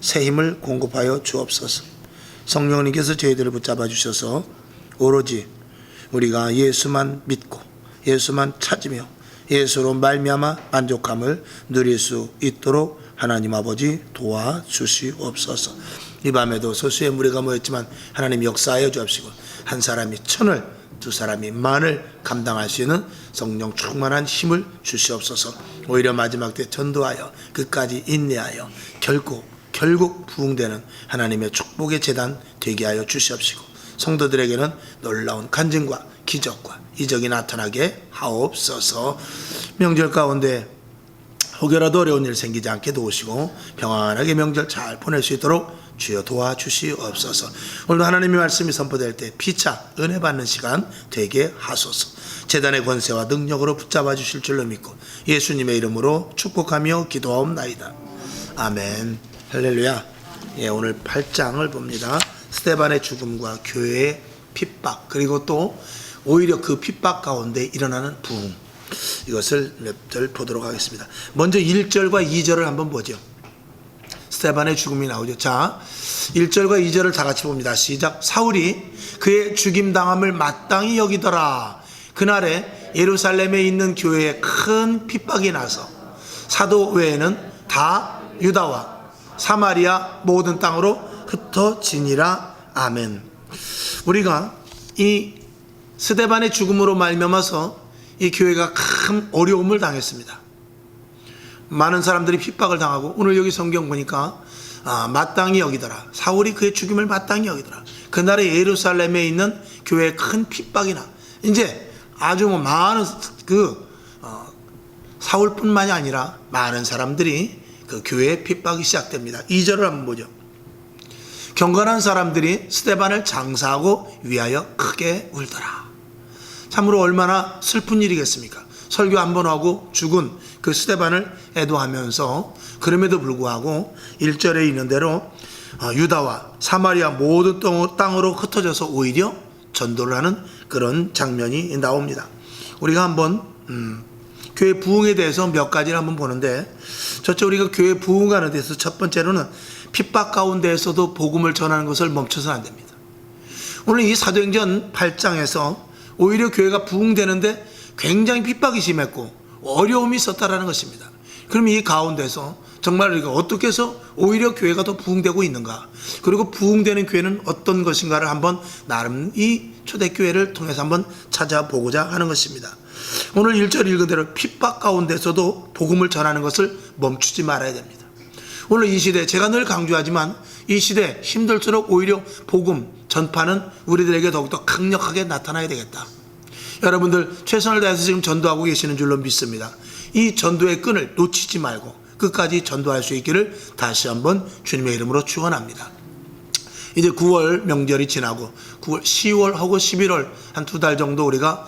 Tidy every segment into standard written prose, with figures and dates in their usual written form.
새 힘을 공급하여 주옵소서. 성령님께서 저희들을 붙잡아 주셔서 오로지 우리가 예수만 믿고 예수만 찾으며 예수로 말미암아 만족함을 누릴 수 있도록 하나님 아버지 도와주시옵소서. 이 밤에도 소수의 무리가 모였지만 하나님 역사하여 주옵시고 한 사람이 천을 두 사람이 만을 감당할 수 있는 성령 충만한 힘을 주시옵소서. 오히려 마지막 때 전도하여 끝까지 인내하여 결국 부흥되는 하나님의 축복의 제단 되게 하여 주시옵시고 성도들에게는 놀라운 간증과 기적과 이적이 나타나게 하옵소서. 명절 가운데 혹여라도 어려운 일 생기지 않게 도우시고 평안하게 명절 잘 보낼 수 있도록 주여 도와주시옵소서. 오늘도 하나님의 말씀이 선포될 때 피차 은혜 받는 시간 되게 하소서. 제단의 권세와 능력으로 붙잡아 주실 줄로 믿고 예수님의 이름으로 축복하며 기도하옵나이다. 아멘. 할렐루야. 오늘 8장을 봅니다. 스데반의 죽음과 교회의 핍박, 그리고 또 오히려 그 핍박 가운데 일어나는 부흥, 이것을 몇 절 보도록 하겠습니다. 먼저 1절과 2절을 한번 보죠. 스데반의 죽음이 나오죠. 자, 1절과 2절을 다 같이 봅니다. 시작. 사울이 그의 죽임당함을 마땅히 여기더라. 그날에 예루살렘에 있는 교회에 큰 핍박이 나서 사도 외에는 다 유다와 사마리아 모든 땅으로 흩어지니라. 아멘. 우리가 이 스데반의 죽음으로 말미암아서 이 교회가 큰 어려움을 당했습니다. 많은 사람들이 핍박을 당하고, 오늘 여기 성경 보니까 마땅히 여기더라. 사울이 그의 죽임을 마땅히 여기더라. 그날에 예루살렘에 있는 교회에 큰 핍박이 나. 이제 아주 많은 사울뿐만이 아니라 많은 사람들이 그 교회의 핍박이 시작됩니다. 2절을 한번 보죠. 경건한 사람들이 스데반을 장사하고 위하여 크게 울더라. 참으로 얼마나 슬픈 일이겠습니까? 설교 한 번 하고 죽은 그 스데반을 애도하면서, 그럼에도 불구하고 1절에 있는 대로 유다와 사마리아 모든 땅으로 흩어져서 오히려 전도를 하는 그런 장면이 나옵니다. 우리가 한번 교회 부흥에 대해서 몇 가지를 한번 보는데, 첫째, 우리가 교회 부흥하는 데서 첫 번째로는 핍박 가운데에서도 복음을 전하는 것을 멈춰서는 안 됩니다. 오늘 이 사도행전 8장에서 오히려 교회가 부흥되는데 굉장히 핍박이 심했고 어려움이 있었다라는 것입니다. 그럼 이 가운데서 정말 우리가 어떻게 해서 오히려 교회가 더 부흥되고 있는가, 그리고 부흥되는 교회는 어떤 것인가를 한번 나름 이 초대교회를 통해서 한번 찾아보고자 하는 것입니다. 오늘 1절 읽은 대로 핍박 가운데서도 복음을 전하는 것을 멈추지 말아야 됩니다. 오늘 이 시대, 제가 늘 강조하지만 이 시대 힘들수록 오히려 복음 전파는 우리들에게 더욱더 강력하게 나타나야 되겠다. 여러분들 최선을 다해서 지금 전도하고 계시는 줄로 믿습니다. 이 전도의 끈을 놓치지 말고 끝까지 전도할 수 있기를 다시 한번 주님의 이름으로 축원합니다. 이제 9월 명절이 지나고 9월, 10월하고 11월 한 2달 정도 우리가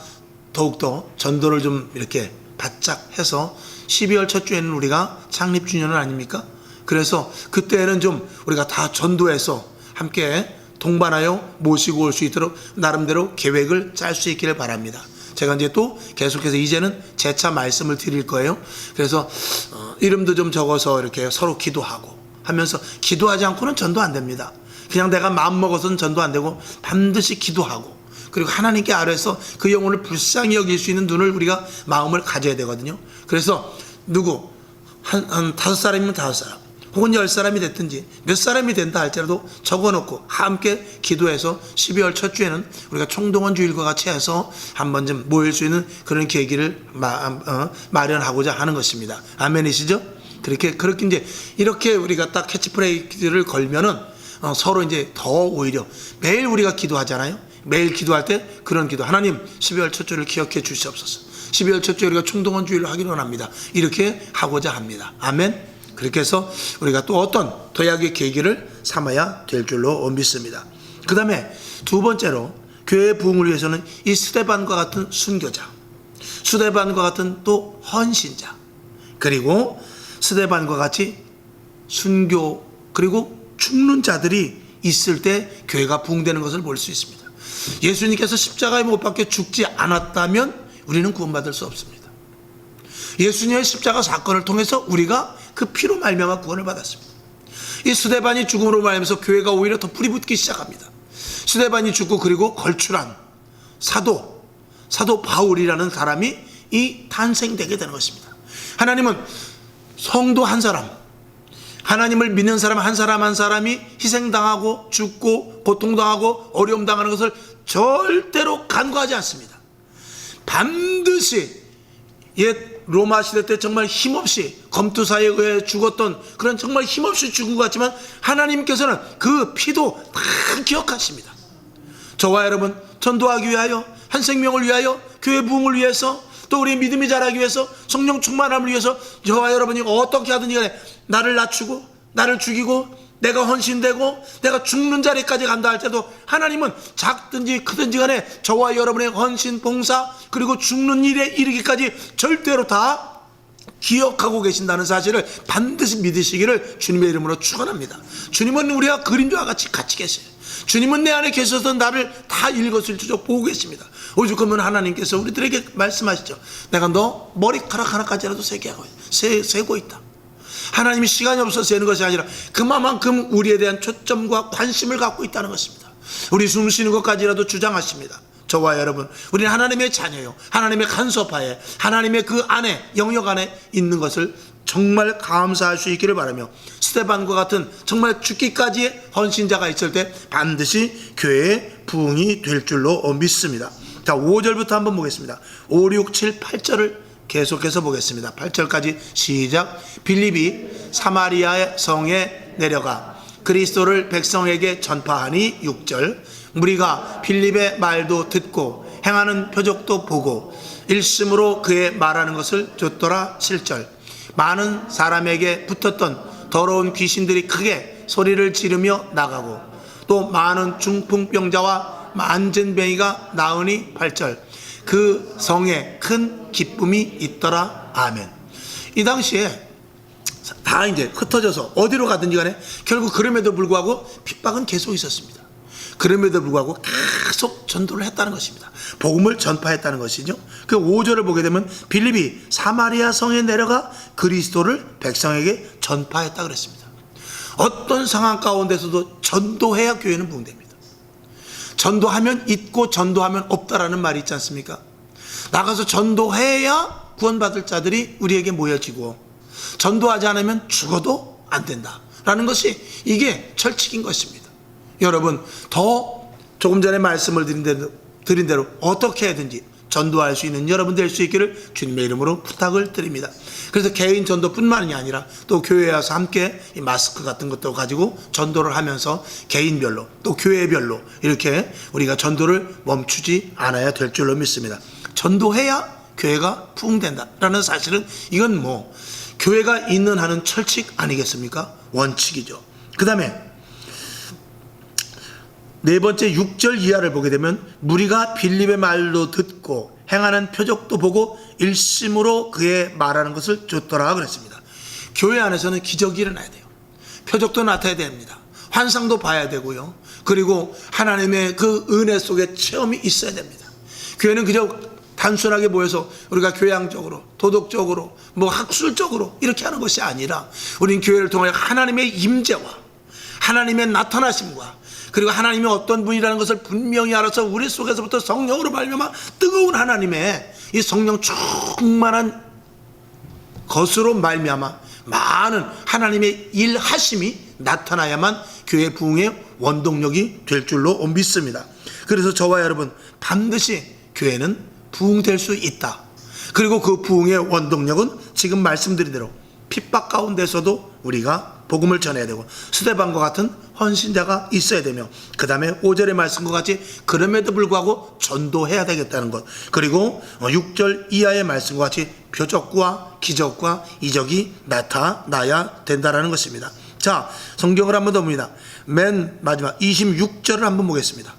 더욱더 전도를 좀 이렇게 바짝 해서 12월 첫 주에는 우리가 창립 주년은 아닙니까? 그래서 그때는 좀 우리가 다 전도해서 함께 동반하여 모시고 올 수 있도록 나름대로 계획을 짤 수 있기를 바랍니다. 제가 이제 또 계속해서 이제는 재차 말씀을 드릴 거예요. 그래서 이름도 좀 적어서 이렇게 서로 기도하고 하면서, 기도하지 않고는 전도 안 됩니다. 그냥 내가 마음 먹어서는 전도 안 되고 반드시 기도하고, 그리고 하나님께 아뢰서 그 영혼을 불쌍히 여길 수 있는 눈을 우리가 마음을 가져야 되거든요. 그래서 누구 한 5사람이면 5사람, 혹은 10사람이 됐든지 몇 사람이 된다 할지라도 적어놓고 함께 기도해서 12월 첫 주에는 우리가 총동원 주일과 같이 해서 한번 좀 모일 수 있는 그런 계기를 마련하고자 하는 것입니다. 아멘이시죠? 그렇게 이제 이렇게 우리가 딱 캐치프레이즈를 걸면은 서로 이제 더 오히려 매일 우리가 기도하잖아요. 매일 기도할 때 그런 기도, 하나님 12월 첫 주를 기억해 주시옵소서. 12월 첫 주에 우리가 총동원 주일로 하기로 합니다. 이렇게 하고자 합니다. 아멘. 그렇게 해서 우리가 또 어떤 도약의 계기를 삼아야 될 줄로 믿습니다. 그 다음에 두 번째로 교회의 부흥을 위해서는 이 스데반과 같은 순교자, 스데반과 같은 또 헌신자, 그리고 스데반과 같이 순교 그리고 죽는 자들이 있을 때 교회가 부흥되는 것을 볼 수 있습니다. 예수님께서 십자가에 못 박혀 죽지 않았다면 우리는 구원받을 수 없습니다. 예수님의 십자가 사건을 통해서 우리가 그 피로 말미암아 구원을 받았습니다. 이 스데반이 죽음으로 말하면서 교회가 오히려 더 뿌리 붙기 시작합니다. 스데반이 죽고 그리고 걸출한 사도 바울이라는 사람이 이 탄생되게 되는 것입니다. 하나님은 성도 한 사람, 하나님을 믿는 사람 한 사람 한 사람이 희생당하고 죽고 고통당하고 어려움 당하는 것을 절대로 간과하지 않습니다. 반드시 옛 로마 시대 때 정말 힘없이 검투사에 의해 죽었던 그런 정말 힘없이 죽은 것 같지만 하나님께서는 그 피도 다 기억하십니다. 저와 여러분 전도하기 위하여, 한 생명을 위하여, 교회 부흥을 위해서, 또 우리의 믿음이 자라기 위해서, 성령 충만함을 위해서 저와 여러분이 어떻게 하든지 간에 나를 낮추고 나를 죽이고 내가 헌신되고 내가 죽는 자리까지 간다 할 때도 하나님은 작든지 크든지 간에 저와 여러분의 헌신, 봉사, 그리고 죽는 일에 이르기까지 절대로 다 기억하고 계신다는 사실을 반드시 믿으시기를 주님의 이름으로 축원합니다. 주님은 우리가 그림자와 같이 계세요. 주님은 내 안에 계셔서 나를 다 일거수일투족 보고 계십니다. 오직 그러면 하나님께서 우리들에게 말씀하시죠. 내가 너 머리카락 하나까지라도 세고 있다. 하나님이 시간이 없어서 세는 것이 아니라 그만큼 우리에 대한 초점과 관심을 갖고 있다는 것입니다. 우리 숨 쉬는 것까지라도 주장하십니다. 저와 여러분, 우리는 하나님의 자녀요, 하나님의 간섭하에, 하나님의 그 안에, 영역 안에 있는 것을 정말 감사할 수 있기를 바라며, 스데반과 같은 정말 죽기까지의 헌신자가 있을 때 반드시 교회의 부흥이 될 줄로 믿습니다. 자, 5절부터 한번 보겠습니다. 5, 6, 7, 8절을 계속해서 보겠습니다. 8절까지 시작. 빌립이 사마리아 성에 내려가 그리스도를 백성에게 전파하니 6절. 무리가 빌립의 말도 듣고 행하는 표적도 보고 일심으로 그의 말하는 것을 좇더라. 7절. 많은 사람에게 붙었던 더러운 귀신들이 크게 소리를 지르며 나가고 또 많은 중풍병자와 만전병이가 나으니 8절. 그 성에 큰 기쁨이 있더라. 아멘. 이 당시에 다 이제 흩어져서 어디로 가든지 간에 결국 그럼에도 불구하고 핍박은 계속 있었습니다. 그럼에도 불구하고 계속 전도를 했다는 것입니다. 복음을 전파했다는 것이죠. 그 5절을 보게 되면 빌립이 사마리아 성에 내려가 그리스도를 백성에게 전파했다 그랬습니다. 어떤 상황 가운데서도 전도해야 교회는 부흥됩니다. 전도하면 있고 전도하면 없다라는 말이 있지 않습니까? 나가서 전도해야 구원받을 자들이 우리에게 모여지고 전도하지 않으면 죽어도 안 된다라는 것이 이게 철칙인 것입니다. 여러분, 더 조금 전에 말씀을 드린 대로 어떻게 해야든지 전도할 수 있는 여러분 될 수 있기를 주님의 이름으로 부탁을 드립니다. 그래서 개인 전도뿐만이 아니라 또 교회에 와서 함께 이 마스크 같은 것도 가지고 전도를 하면서 개인별로 또 교회별로 이렇게 우리가 전도를 멈추지 않아야 될 줄로 믿습니다. 전도해야 교회가 부흥된다라는 사실은 이건 교회가 있는 한은 철칙 아니겠습니까? 원칙이죠. 그 다음에 네 번째 6절 이하를 보게 되면 무리가 빌립의 말도 듣고 행하는 표적도 보고 일심으로 그의 말하는 것을 좇더라 그랬습니다. 교회 안에서는 기적이 일어나야 돼요. 표적도 나타나야 됩니다. 환상도 봐야 되고요. 그리고 하나님의 그 은혜 속에 체험이 있어야 됩니다. 교회는 그저 단순하게 모여서 우리가 교양적으로, 도덕적으로, 학술적으로 이렇게 하는 것이 아니라 우리는 교회를 통하여 하나님의 임재와 하나님의 나타나심과 그리고 하나님이 어떤 분이라는 것을 분명히 알아서 우리 속에서부터 성령으로 발명한 뜨거운 하나님의 이 성령 충만한 것으로 말미암아 많은 하나님의 일하심이 나타나야만 교회 부흥의 원동력이 될 줄로 믿습니다. 그래서 저와 여러분 반드시 교회는 부흥될 수 있다. 그리고 그 부흥의 원동력은 지금 말씀드린 대로 핍박 가운데서도 우리가 복음을 전해야 되고 스데반과 같은 헌신자가 있어야 되며 그 다음에 5절의 말씀과 같이 그럼에도 불구하고 전도해야 되겠다는 것, 그리고 6절 이하의 말씀과 같이 표적과 기적과 이적이 나타나야 된다는 것입니다. 자, 성경을 한번 더 봅니다. 맨 마지막 26절을 한번 보겠습니다.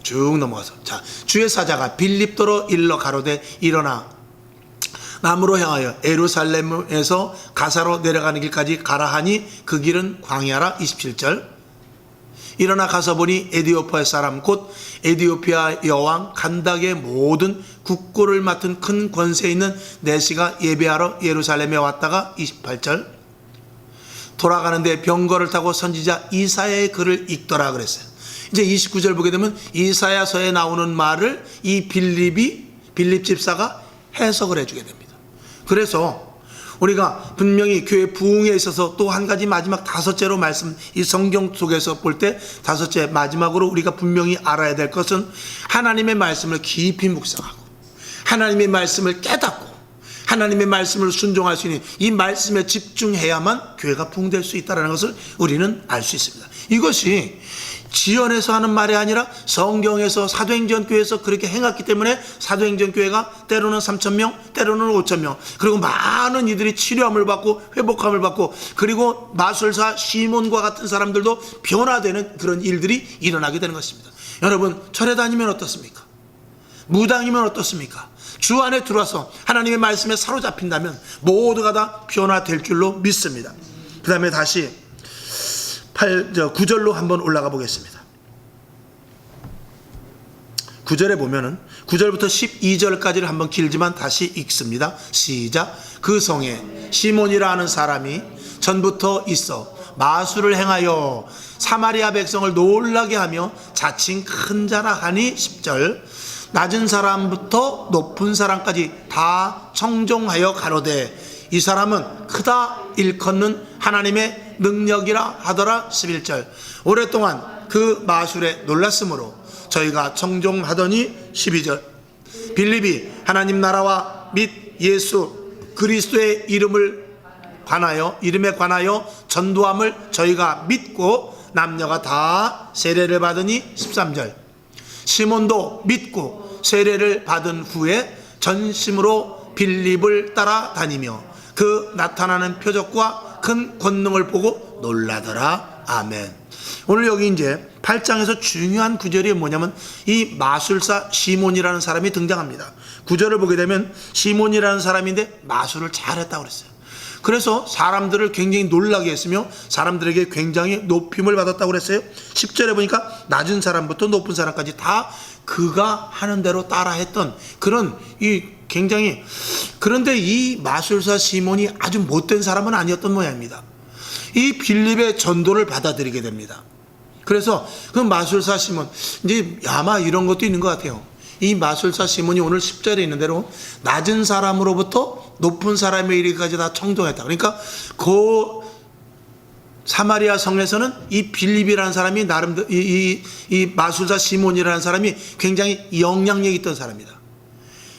쭉 넘어가서, 자, 주의 사자가 빌립도로 일러 가로되 일어나 남으로 향하여 예루살렘에서 가사로 내려가는 길까지 가라 하니 그 길은 광야라. 27절. 일어나 가서 보니 에디오피아 사람 곧 에디오피아 여왕 간닥의 모든 국고를 맡은 큰 권세 있는 내시가 예배하러 예루살렘에 왔다가. 28절. 돌아가는데 병거를 타고 선지자 이사야의 글을 읽더라 그랬어요. 이제 29절 보게 되면 이사야서에 나오는 말을 이 빌립 집사가 해석을 해주게 됩니다. 그래서 우리가 분명히 교회 부흥에 있어서 또 한 가지 마지막 다섯째로 말씀, 이 성경 속에서 볼 때 다섯째 마지막으로 우리가 분명히 알아야 될 것은 하나님의 말씀을 깊이 묵상하고 하나님의 말씀을 깨닫고 하나님의 말씀을 순종할 수 있는 이 말씀에 집중해야만 교회가 부흥될 수 있다는 것을 우리는 알 수 있습니다. 이것이 지연에서 하는 말이 아니라 성경에서 사도행전 교회에서 그렇게 행했기 때문에 사도행전 교회가 때로는 3,000명, 때로는 5,000명, 그리고 많은 이들이 치료함을 받고 회복함을 받고, 그리고 마술사 시몬과 같은 사람들도 변화되는 그런 일들이 일어나게 되는 것입니다. 여러분, 절에 다니면 어떻습니까? 무당이면 어떻습니까? 주 안에 들어와서 하나님의 말씀에 사로잡힌다면 모두가 다 변화될 줄로 믿습니다. 그 다음에 다시 9절로 한번 올라가 보겠습니다. 9절에 보면은 9절부터 12절까지를 한번 길지만 다시 읽습니다. 시작. 그 성에 시몬이라 하는 사람이 전부터 있어 마술을 행하여 사마리아 백성을 놀라게 하며 자칭 큰 자라 하니 10절. 낮은 사람부터 높은 사람까지 다 청종하여 가로되 이 사람은 크다 일컫는 하나님의 능력이라 하더라. 11절. 오랫동안 그 마술에 놀랐으므로 저희가 청종하더니 12절. 빌립이 하나님 나라와 및 예수 그리스도의 이름에 관하여 전도함을 저희가 믿고 남녀가 다 세례를 받으니 13절. 시몬도 믿고 세례를 받은 후에 전심으로 빌립을 따라다니며 그 나타나는 표적과 큰 권능을 보고 놀라더라. 아멘. 오늘 여기 이제 8장에서 중요한 구절이 뭐냐면 이 마술사 시몬이라는 사람이 등장합니다. 구절을 보게 되면 시몬이라는 사람인데 마술을 잘했다고 그랬어요. 그래서 사람들을 굉장히 놀라게 했으며 사람들에게 굉장히 높임을 받았다고 그랬어요. 10절에 보니까 낮은 사람부터 높은 사람까지 다 그가 하는 대로 따라했던 그런 굉장히, 그런데 이 마술사 시몬이 아주 못된 사람은 아니었던 모양입니다. 이 빌립의 전도를 받아들이게 됩니다. 그래서 그 마술사 시몬, 이제 아마 이런 것도 있는 것 같아요. 이 마술사 시몬이 오늘 10절에 있는 대로 낮은 사람으로부터 높은 사람에 이르기까지 다 청종했다. 그러니까 그 사마리아 성에서는 이 빌립이라는 사람이 나름대로 이 마술사 시몬이라는 사람이 굉장히 영향력이 있던 사람이다.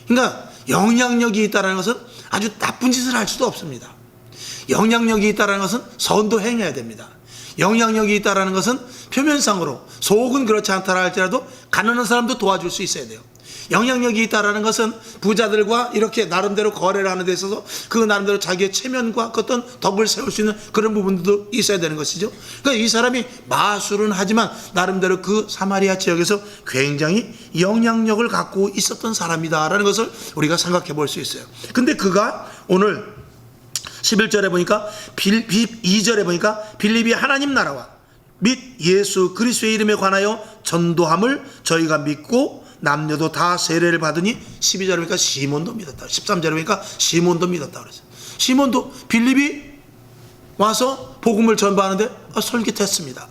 그러니까 영향력이 있다는 것은 아주 나쁜 짓을 할 수도 없습니다. 영향력이 있다는 것은 선도 행해야 됩니다. 영향력이 있다는 것은 표면상으로 속은 그렇지 않다 할지라도 가난한 사람도 도와줄 수 있어야 돼요. 영향력이 있다는 것은 부자들과 이렇게 나름대로 거래를 하는 데 있어서 그 나름대로 자기의 체면과 어떤 덕을 세울 수 있는 그런 부분도 있어야 되는 것이죠. 그러니까 이 사람이 마술은 하지만 나름대로 그 사마리아 지역에서 굉장히 영향력을 갖고 있었던 사람이다라는 것을 우리가 생각해 볼 수 있어요. 근데 그가 오늘 11절에 보니까 2절에 보니까 빌립이 하나님 나라와 및 예수 그리스도의 이름에 관하여 전도함을 저희가 믿고 남녀도 다 세례를 받으니 12절에 보니까 시몬도 믿었다. 13절에 보니까 시몬도 믿었다 그랬어요. 시몬도 빌립이 와서 복음을 전파하는데 솔깃했습니다.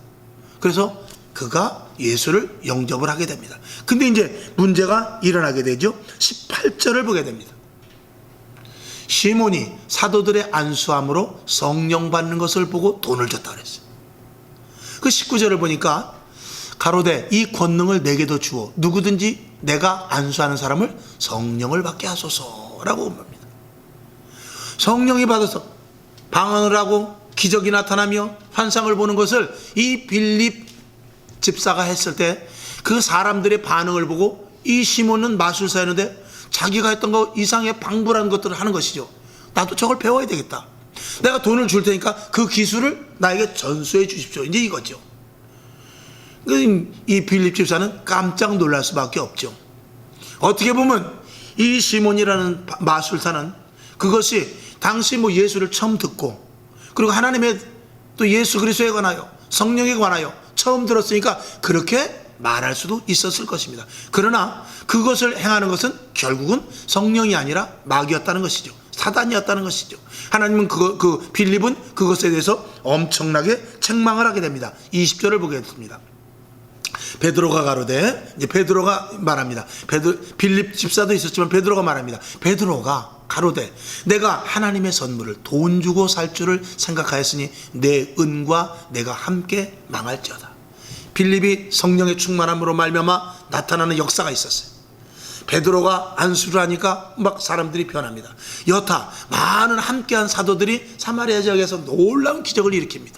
그래서 그가 예수를 영접을 하게 됩니다. 근데 이제 문제가 일어나게 되죠. 18절을 보게 됩니다. 시몬이 사도들의 안수함으로 성령 받는 것을 보고 돈을 줬다 그랬어요. 그 19절을 보니까 가로되 이 권능을 내게도 주어 누구든지 내가 안수하는 사람을 성령을 받게 하소서라고 봅니다. 성령이 받아서 방언을 하고 기적이 나타나며 환상을 보는 것을 이 빌립 집사가 했을 때 그 사람들의 반응을 보고 이 시몬은 마술사였는데 자기가 했던 거 이상의 방불한 것들을 하는 것이죠. 나도 저걸 배워야 되겠다. 내가 돈을 줄 테니까 그 기술을 나에게 전수해 주십시오. 이제 이거죠. 이 빌립 집사는 깜짝 놀랄 수밖에 없죠. 어떻게 보면 이 시몬이라는 마술사는 그것이 당시 예수를 처음 듣고 그리고 하나님의 또 예수 그리스도에 관하여 성령에 관하여 처음 들었으니까 그렇게 말할 수도 있었을 것입니다. 그러나 그것을 행하는 것은 결국은 성령이 아니라 마귀였다는 것이죠. 사단이었다는 것이죠. 하나님은 그 빌립은 그것에 대해서 엄청나게 책망을 하게 됩니다. 20절을 보겠습니다. 베드로가 가로되, 이제 베드로가 말합니다. 빌립 집사도 있었지만 베드로가 말합니다. 베드로가 가로되, 내가 하나님의 선물을 돈 주고 살 줄을 생각하였으니 내 은과 내가 함께 망할지어다. 빌립이 성령의 충만함으로 말미암아 나타나는 역사가 있었어요. 베드로가 안수를 하니까 막 사람들이 변합니다. 여타 많은 함께한 사도들이 사마리아 지역에서 놀라운 기적을 일으킵니다.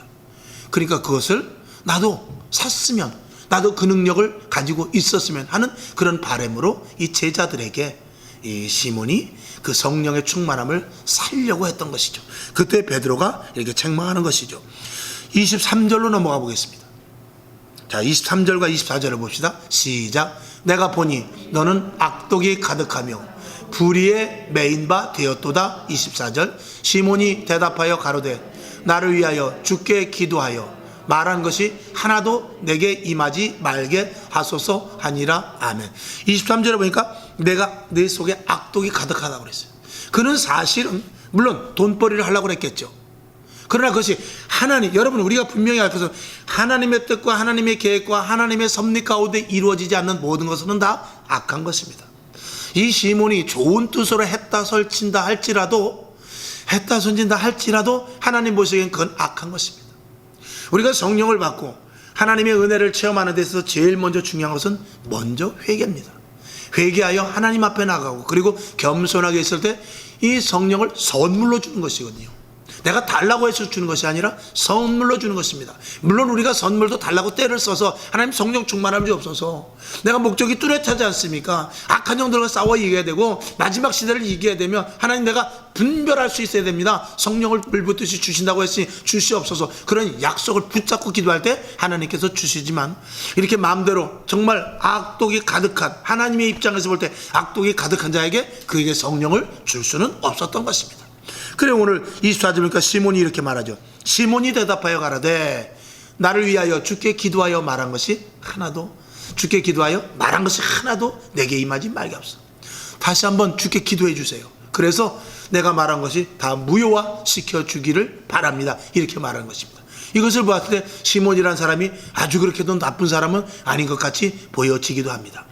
그러니까 그것을 나도 샀으면, 나도 그 능력을 가지고 있었으면 하는 그런 바람으로 이 제자들에게 이 시몬이 그 성령의 충만함을 살려고 했던 것이죠. 그때 베드로가 이렇게 책망하는 것이죠. 23절로 넘어가 보겠습니다. 자, 23절과 24절을 봅시다. 시작. 내가 보니 너는 악독이 가득하며 불의에 매인 바 되었도다. 24절. 시몬이 대답하여 가로되, 나를 위하여 주께 기도하여 말한 것이 하나도 내게 임하지 말게 하소서 하니라. 아멘. 23절에 보니까 내가 내 속에 악독이 가득하다고 그랬어요. 그는 사실은 물론 돈벌이를 하려고 그랬겠죠. 그러나 그것이 하나님, 여러분 우리가 분명히 알 것은 하나님의 뜻과 하나님의 계획과 하나님의 섭리 가운데 이루어지지 않는 모든 것은 다 악한 것입니다. 이 시몬이 좋은 뜻으로 했다 설친다 할지라도 하나님 보시기엔 그건 악한 것입니다. 우리가 성령을 받고 하나님의 은혜를 체험하는 데 있어서 제일 먼저 중요한 것은 먼저 회개입니다. 회개하여 하나님 앞에 나가고, 그리고 겸손하게 있을 때 이 성령을 선물로 주는 것이거든요. 내가 달라고 해서 주는 것이 아니라 선물로 주는 것입니다. 물론 우리가 선물도 달라고 때를 써서 하나님 성령 충만함이 없어서 내가 목적이 뚜렷하지 않습니까? 악한 영들과 싸워 이겨야 되고 마지막 시대를 이겨야 되면 하나님 내가 분별할 수 있어야 됩니다. 성령을 불붙듯이 주신다고 했으니 주시옵소서, 그런 약속을 붙잡고 기도할 때 하나님께서 주시지만, 이렇게 마음대로 정말 악독이 가득한, 하나님의 입장에서 볼 때 악독이 가득한 자에게 그에게 성령을 줄 수는 없었던 것입니다. 그래 오늘 24절 보니까 시몬이 이렇게 말하죠. 시몬이 대답하여 가라되, 나를 위하여 주께 기도하여 말한 것이 하나도 내게 임하지 말게 없어. 다시 한번 주께 기도해 주세요. 그래서 내가 말한 것이 다 무효화 시켜주기를 바랍니다. 이렇게 말하는 것입니다. 이것을 보았을 때 시몬이라는 사람이 아주 그렇게도 나쁜 사람은 아닌 것 같이 보여지기도 합니다.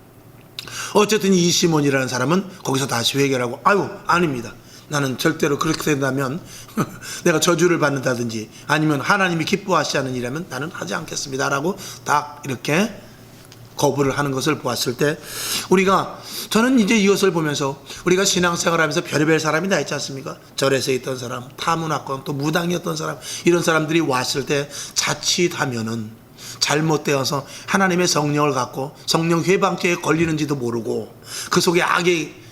어쨌든 이 시몬이라는 사람은 거기서 다시 회개하고, 아닙니다. 나는 절대로 그렇게 된다면 내가 저주를 받는다든지 아니면 하나님이 기뻐하시지 않는 일이라면 나는 하지 않겠습니다 라고 딱 이렇게 거부를 하는 것을 보았을 때, 저는 이제 이것을 보면서 우리가 신앙생활하면서 별의별 사람이 다 있지 않습니까? 절에서 있던 사람, 타문화권, 또 무당이었던 사람, 이런 사람들이 왔을 때 자칫하면은 잘못되어서 하나님의 성령을 갖고 성령 회방죄에 걸리는지도 모르고 그 속에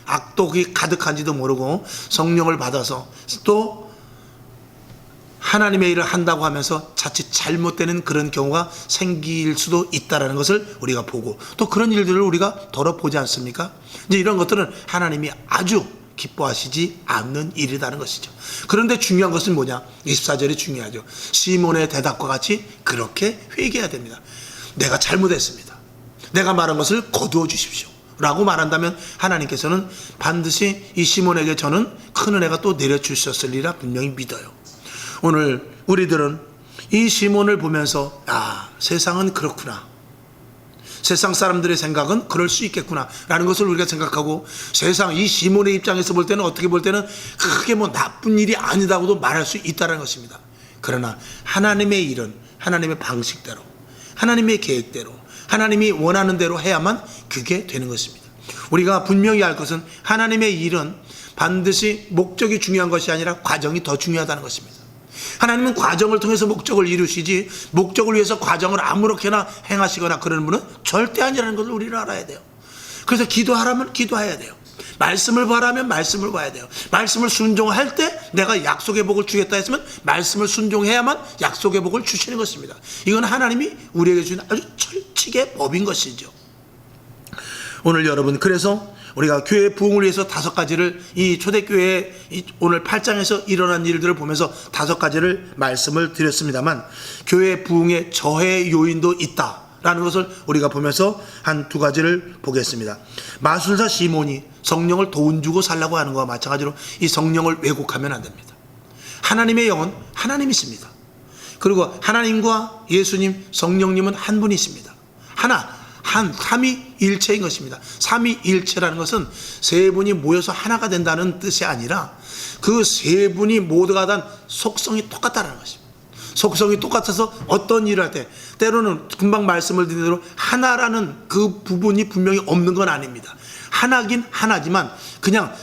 악독이 가득한지도 모르고 성령을 받아서 또 하나님의 일을 한다고 하면서 자칫 잘못되는 그런 경우가 생길 수도 있다는 것을 우리가 보고, 또 그런 일들을 우리가 더러보지 않습니까? 이제 이런 것들은 하나님이 아주 기뻐하시지 않는 일이라는 것이죠. 그런데 중요한 것은 뭐냐? 24절이 중요하죠. 시몬의 대답과 같이 그렇게 회개해야 됩니다. 내가 잘못했습니다. 내가 말한 것을 거두어 주십시오 라고 말한다면 하나님께서는 반드시 이 시몬에게 저는 큰 은혜가 또 내려주셨으리라 분명히 믿어요. 오늘 우리들은 이 시몬을 보면서 세상은 그렇구나, 세상 사람들의 생각은 그럴 수 있겠구나 라는 것을 우리가 생각하고, 세상 이 시몬의 입장에서 볼 때는 어떻게 볼 때는 크게 나쁜 일이 아니다고도 말할 수 있다는 것입니다. 그러나 하나님의 일은 하나님의 방식대로, 하나님의 계획대로, 하나님이 원하는 대로 해야만 그게 되는 것입니다. 우리가 분명히 알 것은 하나님의 일은 반드시 목적이 중요한 것이 아니라 과정이 더 중요하다는 것입니다. 하나님은 과정을 통해서 목적을 이루시지 목적을 위해서 과정을 아무렇게나 행하시거나 그러는 분은 절대 아니라는 것을 우리는 알아야 돼요. 그래서 기도하라면 기도해야 돼요. 말씀을 봐라면 말씀을 봐야 돼요. 말씀을 순종할 때 내가 약속의 복을 주겠다 했으면 말씀을 순종해야만 약속의 복을 주시는 것입니다. 이건 하나님이 우리에게 주는 아주 철칙의 법인 것이죠. 오늘 여러분, 그래서 우리가 교회 부흥을 위해서 5가지를, 이 초대교회 오늘 8장에서 일어난 일들을 보면서 5가지를 말씀을 드렸습니다만, 교회 부흥의 저해 요인도 있다 라는 것을 우리가 보면서 한 두 가지를 보겠습니다. 마술사 시몬이 성령을 돈 주고 살라고 하는 것과 마찬가지로 이 성령을 왜곡하면 안 됩니다. 하나님의 영은 하나님이십니다. 그리고 하나님과 예수님, 성령님은 한 분이십니다. 삼위일체인 것입니다. 삼위일체라는 것은 세 분이 모여서 하나가 된다는 뜻이 아니라 그 세 분이 모두가 다 속성이 똑같다는 것입니다. 속성이 똑같아서 어떤 일을 할 때 때로는 금방 말씀을 드린 대로 하나라는 그 부분이 분명히 없는 건 아닙니다. 하나긴 하나지만 그냥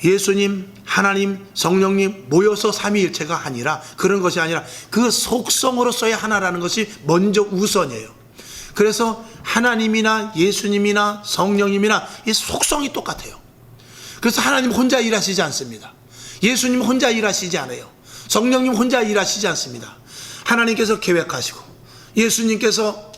예수님, 하나님, 성령님 모여서 삼위일체가 아니라 그런 것이 아니라 그 속성으로서의 하나라는 것이 먼저 우선이에요. 그래서 하나님이나 예수님이나 성령님이나 이 속성이 똑같아요. 그래서 하나님 혼자 일하시지 않습니다. 예수님 혼자 일하시지 않아요. 성령님 혼자 일하시지 않습니다. 하나님께서 계획하시고 예수님께서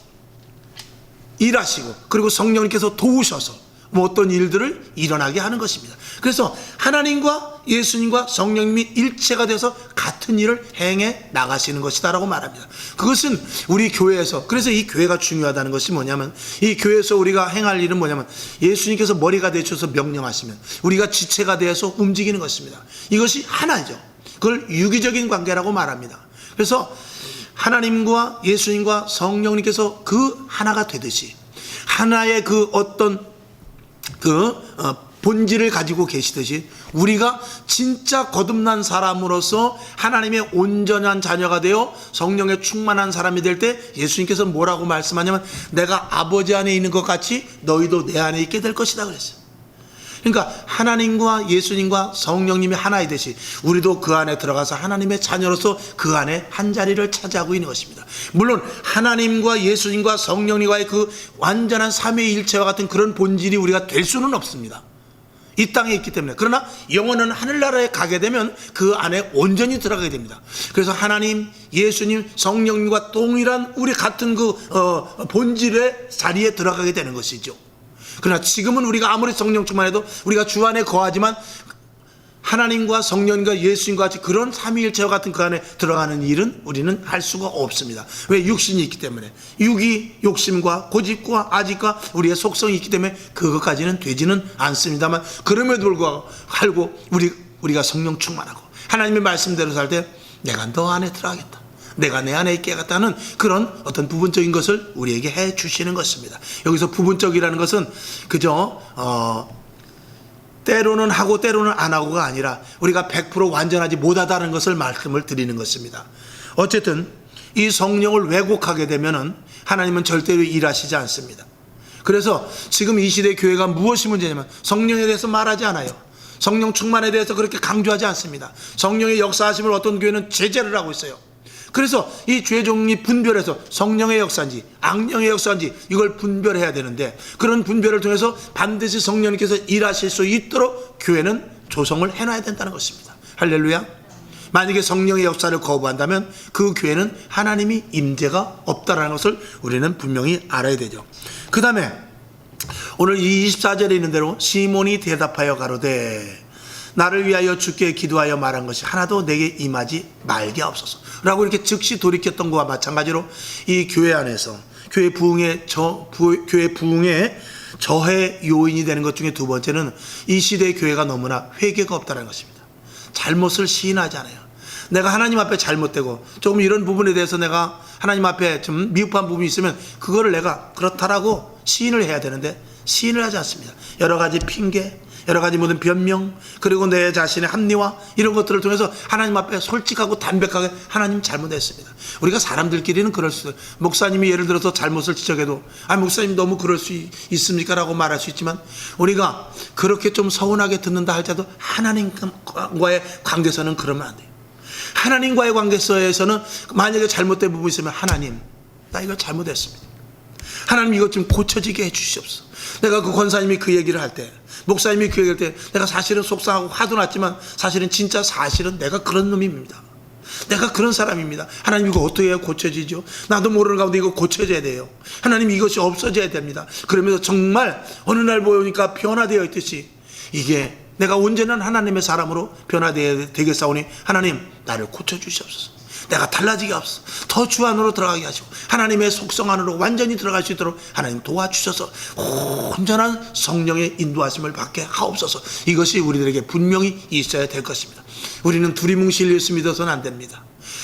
일하시고 그리고 성령님께서 도우셔서 어떤 일들을 일어나게 하는 것입니다. 그래서 하나님과 예수님과 성령님이 일체가 돼서 같은 일을 행해 나가시는 것이다라고 말합니다. 그것은 우리 교회에서, 그래서 이 교회가 중요하다는 것이 뭐냐면, 이 교회에서 우리가 행할 일은 뭐냐면 예수님께서 머리가 되셔서 명령하시면 우리가 지체가 되어서 움직이는 것입니다. 이것이 하나죠. 그걸 유기적인 관계라고 말합니다. 그래서 하나님과 예수님과 성령님께서 그 하나가 되듯이 하나의 그 어떤 본질을 가지고 계시듯이 우리가 진짜 거듭난 사람으로서 하나님의 온전한 자녀가 되어 성령에 충만한 사람이 될 때 예수님께서 뭐라고 말씀하냐면 내가 아버지 안에 있는 것 같이 너희도 내 안에 있게 될 것이다 그랬어요. 그러니까 하나님과 예수님과 성령님이 하나이듯이 우리도 그 안에 들어가서 하나님의 자녀로서 그 안에 한 자리를 차지하고 있는 것입니다. 물론 하나님과 예수님과 성령님과의 그 완전한 삼위일체와 같은 그런 본질이 우리가 될 수는 없습니다. 이 땅에 있기 때문에. 그러나 영원한 하늘나라에 가게 되면 그 안에 온전히 들어가게 됩니다. 그래서 하나님, 예수님, 성령님과 동일한 우리 같은 그 본질의 자리에 들어가게 되는 것이죠. 그러나 지금은 우리가 아무리 성령 충만해도 우리가 주 안에 거하지만 하나님과 성령과 예수님과 같이 그런 삼위일체와 같은 그 안에 들어가는 일은 우리는 할 수가 없습니다. 왜? 육신이 있기 때문에. 육이 욕심과 고집과 아집과 우리의 속성이 있기 때문에 그것까지는 되지는 않습니다만, 그럼에도 불구하고 우리가 성령 충만하고 하나님의 말씀대로 살 때 내가 너 안에 들어가겠다, 내가 내 안에 있게 하겠다는 그런 어떤 부분적인 것을 우리에게 해 주시는 것입니다. 여기서 부분적이라는 것은 그저 때로는 하고 때로는 안 하고가 아니라 우리가 100% 완전하지 못하다는 것을 말씀을 드리는 것입니다. 어쨌든 이 성령을 왜곡하게 되면은 하나님은 절대로 일하시지 않습니다. 그래서 지금 이 시대 교회가 무엇이 문제냐면 성령에 대해서 말하지 않아요. 성령 충만에 대해서 그렇게 강조하지 않습니다. 성령의 역사하심을 어떤 교회는 제재를 하고 있어요. 그래서 이 죄종이 분별해서 성령의 역사인지 악령의 역사인지 이걸 분별해야 되는데, 그런 분별을 통해서 반드시 성령님께서 일하실 수 있도록 교회는 조성을 해놔야 된다는 것입니다. 할렐루야. 만약에 성령의 역사를 거부한다면 그 교회는 하나님이 임재가 없다는 것을 우리는 분명히 알아야 되죠. 그 다음에 오늘 이 24절에 있는 대로 시몬이 대답하여 가로되 나를 위하여 주께 기도하여 말한 것이 하나도 내게 임하지 말게 없소서 라고 이렇게 즉시 돌이켰던 것과 마찬가지로 이 교회 안에서 교회 부흥의 저해 요인이 되는 것 중에 두 번째는 이 시대의 교회가 너무나 회개가 없다는 것입니다. 잘못을 시인하지 않아요. 내가 하나님 앞에 잘못되고 조금 이런 부분에 대해서 내가 하나님 앞에 좀 미흡한 부분이 있으면 그거를 내가 그렇다라고 시인을 해야 되는데 시인을 하지 않습니다. 여러 가지 핑계, 여러 가지 모든 변명, 그리고 내 자신의 합리화, 이런 것들을 통해서 하나님 앞에 솔직하고 담백하게 하나님 잘못했습니다. 우리가 사람들끼리는 그럴 수 있어요. 목사님이 예를 들어서 잘못을 지적해도 목사님 너무 그럴 수 있습니까? 라고 말할 수 있지만 우리가 그렇게 좀 서운하게 듣는다 할지라도 하나님과의 관계에서는 그러면 안 돼요. 하나님과의 관계에서는 만약에 잘못된 부분이 있으면 하나님, 나 이거 잘못했습니다. 하나님 이것 좀 고쳐지게 해주시옵소서. 내가 그 권사님이 그 얘기를 할 때, 목사님이 그 얘기를 할 때 내가 사실은 속상하고 화도 났지만 사실은 내가 그런 놈입니다. 내가 그런 사람입니다. 하나님 이거 어떻게 해야 고쳐지죠? 나도 모르는 가운데 이거 고쳐져야 돼요. 하나님 이것이 없어져야 됩니다. 그러면서 정말 어느 날 보니까 변화되어 있듯이 이게 내가 온전한 하나님의 사람으로 변화되겠사오니 하나님 나를 고쳐주시옵소서. 내가 달라지게 없어. 더 주 안으로 들어가게 하시고 하나님의 속성 안으로 완전히 들어갈 수 있도록 하나님 도와주셔서 온전한 성령의 인도하심을 받게 하옵소서. 이것이 우리들에게 분명히 있어야 될 것입니다. 우리는 두리뭉실 예수 믿어서는 안 됩니다.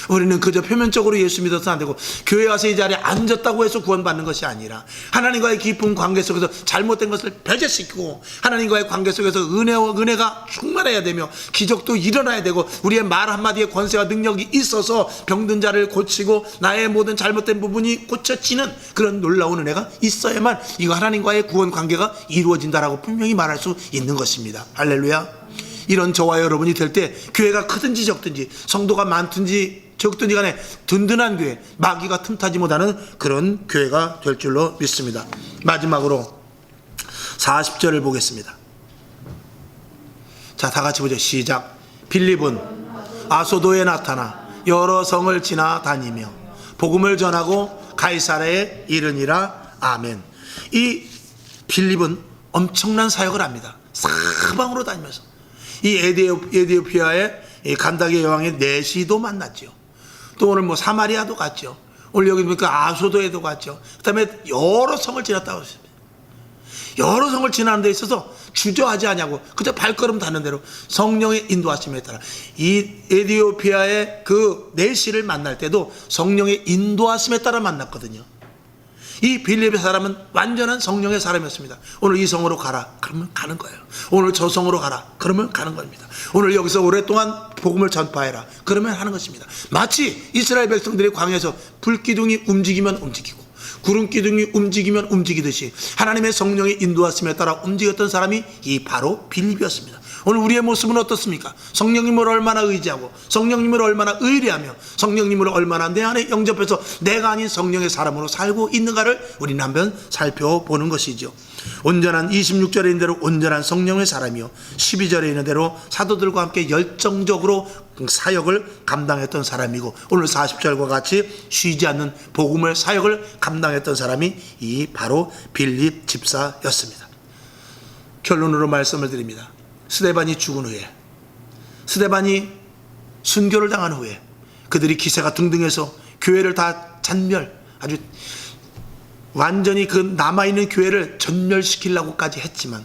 우리는 그저 표면적으로 예수 믿어서는 안 되고 교회 와서 이 자리에 앉았다고 해서 구원받는 것이 아니라 하나님과의 깊은 관계 속에서 잘못된 것을 배제시키고 하나님과의 관계 속에서 은혜가 충만해야 되며 기적도 일어나야 되고 우리의 말 한마디에 권세와 능력이 있어서 병든 자를 고치고 나의 모든 잘못된 부분이 고쳐지는 그런 놀라운 은혜가 있어야만 이거 하나님과의 구원 관계가 이루어진다라고 분명히 말할 수 있는 것입니다. 할렐루야. 이런 저와 여러분이 될 때 교회가 크든지 적든지 성도가 많든지 적든지 간에 든든한 교회, 마귀가 틈타지 못하는 그런 교회가 될 줄로 믿습니다. 마지막으로 40절을 보겠습니다. 자, 다 같이 보죠. 시작. 빌립은 아소도에 나타나 여러 성을 지나다니며 복음을 전하고 가이사랴에 이르니라. 아멘. 이 빌립은 엄청난 사역을 합니다. 사방으로 다니면서 이 에디오피아의 간다게 여왕의 내시도 만났죠. 또 오늘 뭐 사마리아도 갔죠. 오늘 여기 보니까 아소도에도 갔죠. 그 다음에 여러 성을 지났다고 했습니다. 여러 성을 지나는 데 있어서 주저하지 않냐고 그저 발걸음 닿는 대로 성령의 인도하심에 따라 이 에디오피아의 그 내시를 만날 때도 성령의 인도하심에 따라 만났거든요. 이 빌립의 사람은 완전한 성령의 사람이었습니다. 오늘 이 성으로 가라 그러면 가는 거예요. 오늘 저 성으로 가라 그러면 가는 겁니다. 오늘 여기서 오랫동안 복음을 전파해라 그러면 하는 것입니다. 마치 이스라엘 백성들이 광야에서 불기둥이 움직이면 움직이고 구름기둥이 움직이면 움직이듯이 하나님의 성령의 인도하심에 따라 움직였던 사람이 이 바로 빌립이었습니다. 오늘 우리의 모습은 어떻습니까? 성령님을 얼마나 의지하고 성령님을 얼마나 의뢰하며 성령님을 얼마나 내 안에 영접해서 내가 아닌 성령의 사람으로 살고 있는가를 우리는 한번 살펴보는 것이죠. 온전한 26절에 있는 대로 온전한 성령의 사람이요 12절에 있는 대로 사도들과 함께 열정적으로 사역을 감당했던 사람이고 오늘 40절과 같이 쉬지 않는 복음의 사역을 감당했던 사람이 이 바로 빌립 집사였습니다. 결론으로 말씀을 드립니다. 스데반이 죽은 후에 스데반이 순교를 당한 후에 그들이 기세가 등등해서 교회를 다 잔멸 아주 완전히 그 남아있는 교회를 전멸시키려고까지 했지만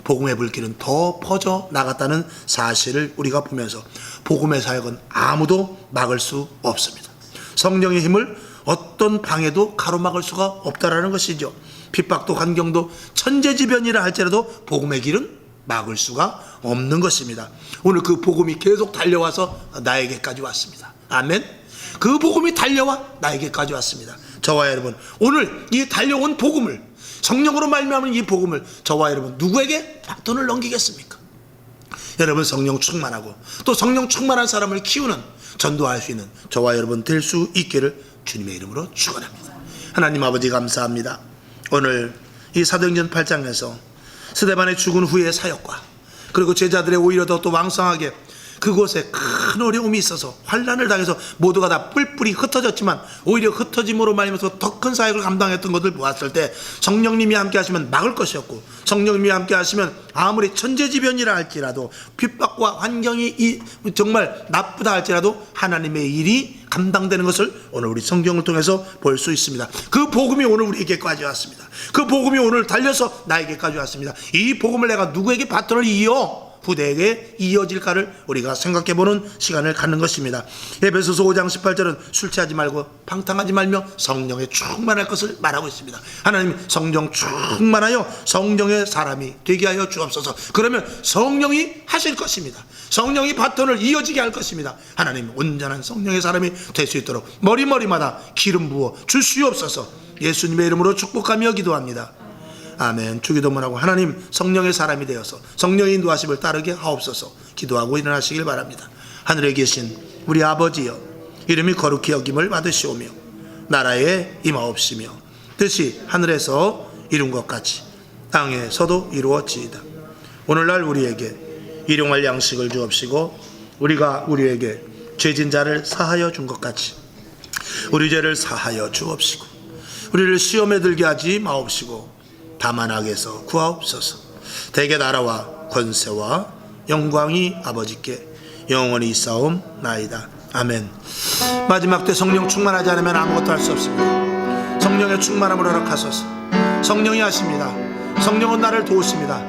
복음의 불길은 더 퍼져 나갔다는 사실을 우리가 보면서 복음의 사역은 아무도 막을 수 없습니다. 성령의 힘을 어떤 방해도 가로막을 수가 없다라는 것이죠. 핍박도 환경도 천재지변이라 할지라도 복음의 길은 막을 수가 없는 것입니다. 오늘 그 복음이 계속 달려와서 나에게까지 왔습니다. 아멘. 그 복음이 달려와 나에게까지 왔습니다. 저와 여러분 오늘 이 달려온 복음을 성령으로 말미암은 이 복음을 저와 여러분 누구에게 바톤을 넘기겠습니까? 여러분 성령 충만하고 또 성령 충만한 사람을 키우는 전도할 수 있는 저와 여러분 될 수 있기를 주님의 이름으로 축원합니다. 하나님 아버지 감사합니다. 오늘 이 사도행전 8장에서 스데반의 죽은 후의 사역과 그리고 제자들의 오히려 더 또 왕성하게 그곳에 큰 어려움이 있어서 환난을 당해서 모두가 다 뿔뿔이 흩어졌지만 오히려 흩어짐으로 말미암아서 더 큰 사역을 감당했던 것을 보았을 때 성령님이 함께 하시면 막을 것이었고 성령님이 함께 하시면 아무리 천재지변이라 할지라도 핍박과 환경이 정말 나쁘다 할지라도 하나님의 일이 감당되는 것을 오늘 우리 성경을 통해서 볼 수 있습니다. 그 복음이 오늘 우리에게까지 왔습니다. 그 복음이 오늘 달려서 나에게까지 왔습니다. 이 복음을 내가 누구에게 바톤을 이어 후대에게 이어질까를 우리가 생각해보는 시간을 갖는 것입니다. 에베소서 5장 18절은 술 취하지 말고 방탕하지 말며 성령에 충만할 것을 말하고 있습니다. 하나님 성령 충만하여 성령의 사람이 되게 하여 주옵소서. 그러면 성령이 하실 것입니다. 성령이 바톤을 이어지게 할 것입니다. 하나님 온전한 성령의 사람이 될 수 있도록 머리마다 기름 부어 주시옵소서. 예수님의 이름으로 축복하며 기도합니다. 아멘. 주기도문하고 하나님 성령의 사람이 되어서 성령의 인도하심을 따르게 하옵소서. 기도하고 일어나시길 바랍니다. 하늘에 계신 우리 아버지여 이름이 거룩히 여김을 받으시오며 나라에 임하옵시며 뜻이 하늘에서 이룬 것 같이 땅에서도 이루어지이다. 오늘날 우리에게 일용할 양식을 주옵시고 우리가 우리에게 죄진 자를 사하여 준 것 같이 우리 죄를 사하여 주옵시고 우리를 시험에 들게 하지 마옵시고 다만 악에서 구하옵소서. 대개 나라와 권세와 영광이 아버지께 영원히 있사옵나이다. 아멘. 마지막 때 성령 충만하지 않으면 아무것도 할 수 없습니다. 성령의 충만함을 허락하소서. 성령이 하십니다. 성령은 나를 도우십니다.